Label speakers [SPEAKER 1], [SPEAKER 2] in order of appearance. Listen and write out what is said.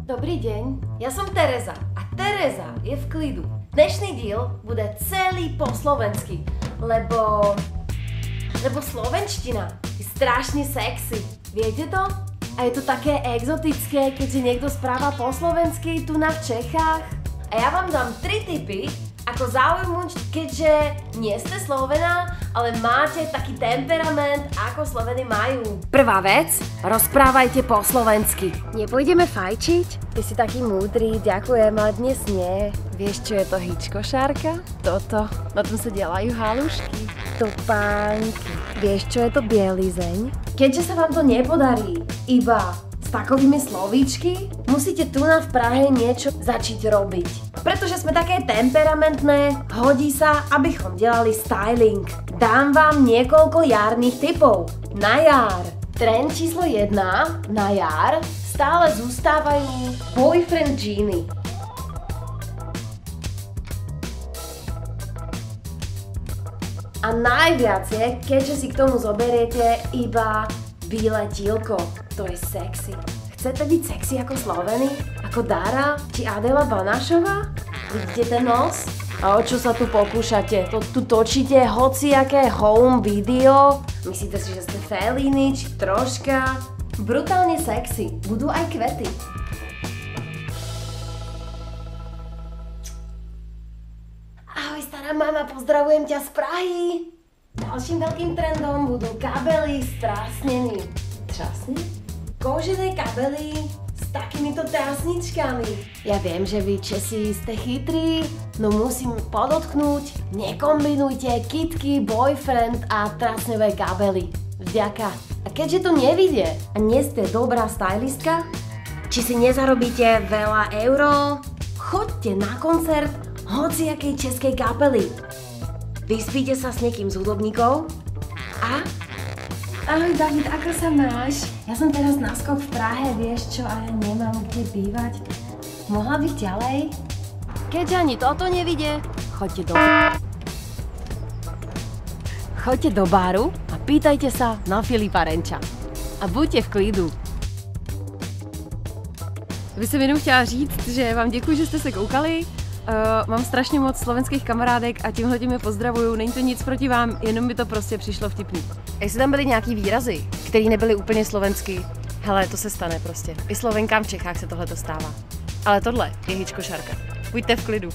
[SPEAKER 1] Dobrý deň, ja som Tereza a Tereza je v klidu. Dnešný diel bude celý po slovensky, lebo slovenština je strašne sexy. Viete to? A je to také exotické, keď si niekto správa po slovensky tu na Čechách. A ja vám dám 3 tipy, ako zaujmuť, keďže nie ste Slovená, ale máte taký temperament, ako Sloveny majú. Prvá vec, rozprávajte po slovensky. Nepôjdeme fajčiť? Ty si taký múdry, ďakujem, ale dnes nie. Vieš, čo je to hičkošárka? Toto, na tom sa delajú halušky. Topánky. Vieš, čo je to bielizeň? Keďže sa vám to nepodarí iba s takovými slovíčky, musíte tu v Prahe niečo začať robiť. Pretože sme také temperamentné, hodí sa, abychom delali styling. Dám vám niekoľko jarných tipov. Na jar. Trend číslo 1 na jar stále zostávajú boyfriend džíny. A najviac je, keďže si k tomu zoberiete iba bílé tílko. To je sexy. Chcete byť sexy ako Sloveny? Ako Dara? Či Adela Banášová? Vidíte ten nos? A o čo sa tu pokúšate? Tu točíte hociaké home video? Myslíte si, že ste Fellini, či troška? Brutálne sexy. Budú aj kvety. Ahoj stará mama, pozdravujem ťa z Prahy. Ďalším veľkým trendom budú kabely strásnení. Trasní? Kožené kabely s takýmito trásničkami. Ja viem, že vy Česi ste chytrí, no musím podotknúť, nekombinujte kitky, boyfriend a trasňové kabely. Vďaka. A keďže to nevidie a nie ste dobrá stylistka, či si nezarobíte veľa euro, choďte na koncert hociakej českej kapely. Vyspíte sa s niekým z hudobníkov a... Ahoj David, ako sa máš? Ja som teraz na skok v Prahe, vieš čo, a ja nemám kde bývať. Mohla bych ďalej? Keďže ani toto nevidie, choďte do baru a pýtajte sa na Filipa Renča. A buďte v klidu. Bych jsem jenom chtěla říct, že vám děkuji, že jste se koukali. Mám strašně moc slovenských kamarádek a tímhletím je pozdravuju. Není to nic proti vám, jenom mi to prostě přišlo vtipný. Jestli tam byly nějaký výrazy, které nebyly úplně slovenský, hele, to se stane prostě. I Slovenkám v Čechách se tohle stává. Ale tohle je hičkošárka. Buďte v klidu.